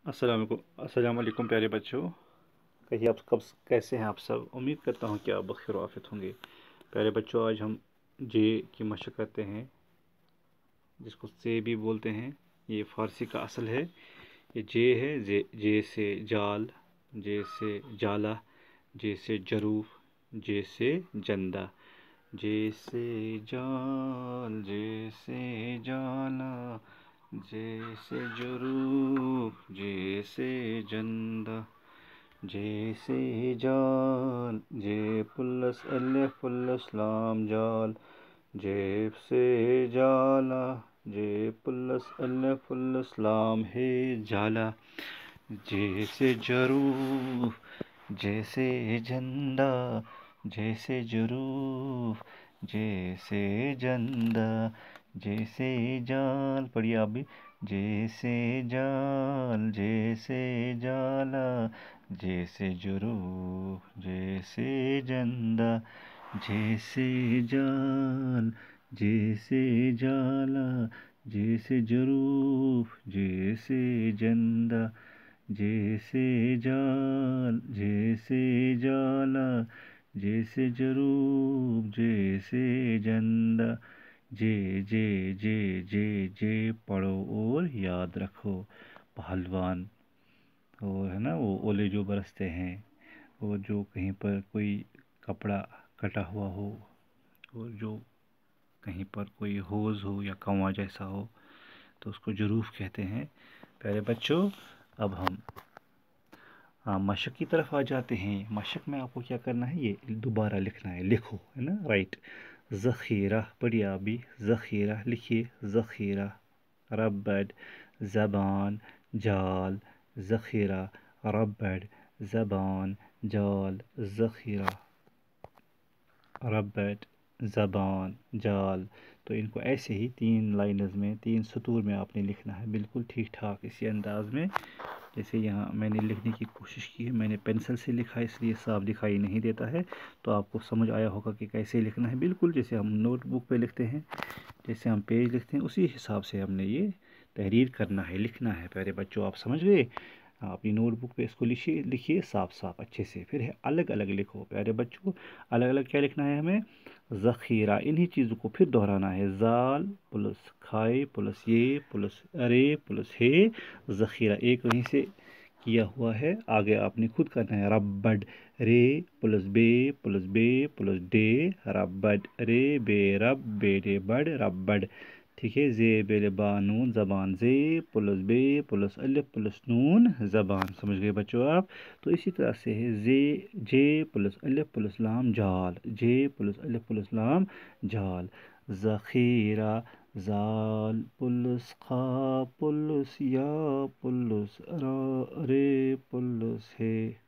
अस्सलाम वालेकुम प्यारे बच्चों। कहिए आप कब कैसे हैं आप सब। उम्मीद करता हूं कि आप बखैर आफियत होंगे। प्यारे बच्चों, आज हम जे की मशक करते हैं, जिसको से भी बोलते हैं। ये फ़ारसी का असल है। ये जे है। जे से जाल, जे से जाला, जे से जरूफ, जे से जंदा। जे से जाल, जे से जाला, जैसे जुरूफ, जैसे जंदा। जैसे जाल, जे प्लस अलिफ प्लस लाम जाल, जेब से जाला, जे प्लस अलिफ प्लस लाम है जाला। जैसे जरूफ, जैसे झंडा, जैसे जुरूफ, जैसे जंदा। जैसे जाल, पढ़िए आप भी। जैसे जाल, जैसे जाला, जैसे जुरूफ, जैसे जंदा। जैसे जाल, जैसे जाला, जैसे जुरूफ, जैसे जंदा। जैसे जाल, जैसे जाला, जैसे जरूफ, जैसे जंदा। जे जे जे जे जे पढ़ो और याद रखो। पहलवान, वो है ना, वो ओले जो बरसते हैं, और जो कहीं पर कोई कपड़ा कटा हुआ हो, और जो कहीं पर कोई होज हो या कंवा जैसा हो, तो उसको जुरूफ कहते हैं। प्यारे बच्चों, अब हम मशक की तरफ आ जाते हैं। मशक में आपको क्या करना है, ये दोबारा लिखना है। लिखो, है ना, राइट। ज़ख़ीरा, पढ़िए आप भी। ज़ख़ीरा लिखिए। ज़ख़ीरा, रब्बड, ज़बान, जाल, ज़ख़ीरा, रब्बड, ज़बान, जाल, ज़ख़ीरा, रब्बड, ज़बान, जाल। तो इनको ऐसे ही 3 लाइनज़ में, 3 सतूर में आपने लिखना है, बिल्कुल ठीक ठाक इसी अंदाज में। जैसे यहाँ मैंने लिखने की कोशिश की है, मैंने पेंसिल से लिखा है, इसलिए साफ दिखाई नहीं देता है। तो आपको समझ आया होगा कि कैसे लिखना है, बिल्कुल जैसे हम नोटबुक पे लिखते हैं, जैसे हम पेज लिखते हैं, उसी हिसाब से हमने ये तहरीर करना है, लिखना है। प्यारे बच्चों, आप समझ गए। अपनी नोटबुक पे इसको लिखिए, लिखिए साफ साफ अच्छे से। फिर है अलग अलग लिखो। प्यारे बच्चों, अलग अलग क्या लिखना है हमें, ज़ख़ीरा। इन्हीं चीज़ों को फिर दोहराना है। जाल प्लस खाए प्लस ये प्लस अरे प्लस है, ज़ख़ीरा। एक वहीं से किया हुआ है, आगे आपने खुद करना है। रब्बड, रे प्लस बे प्लस डे, रब्बड, रे बे रब बे डे बड, रब्बड। ठीक है। जे बेल बानून, ज़बान, जे प्लस बे प्लस अलिफ प्लस नून, ज़बान। समझ गए बच्चों आप। तो इसी तरह से है जे प्लस अलिफ प्लस लाम जाल, जे प्लस अलिफ प्लस लाम जाल। ज़ख़ीरा, जाल प्लस खा प्लस या प्लस रे प्लस है,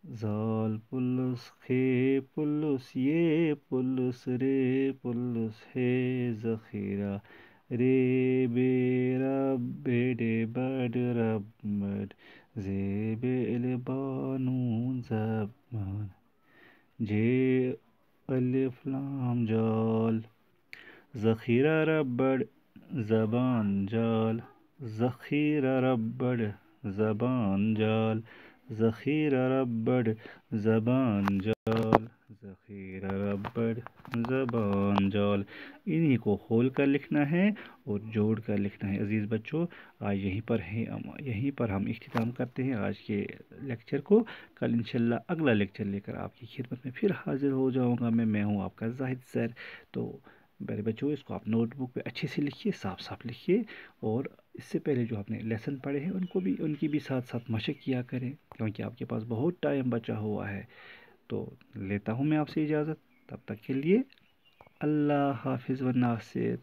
जाल प्लस खे प्लस ये प्लस रे प्लस है, ज़ख़ीरा। रे बे रब बेडे बड रबड, जे बेल बानून ज़बान, जे अलिफ लाम जाल, ज़ख़ीरा रबड़, ज़बान जाल, ज़ख़ीरा रबड़, ज़बान जाल, ज़ख़ीरा रबड़, ज़बान जाल, ज़ख़ीरा रबड़, ज़बान जाल। इन्हीं को खोल कर लिखना है और जोड़ कर लिखना है। अज़ीज़ बच्चों, आज यहीं पर हम इख्तिताम करते हैं आज के लेक्चर को। कल इंशाल्लाह अगला लेक्चर लेकर आपकी खिदमत में फिर हाज़िर हो जाऊँगा। मैं हूँ आपका जाहिद सर। तो मेरे बच्चों, इसको आप नोटबुक पे अच्छे से लिखिए, साफ साफ लिखिए। और इससे पहले जो आपने लेसन पढ़े हैं, उनकी भी साथ साथ मशक किया करें, क्योंकि आपके पास बहुत टाइम बचा हुआ है। तो लेता हूँ मैं आपसे इजाज़त, तब तक के लिए अल्लाह हाफिज़ व नासिर।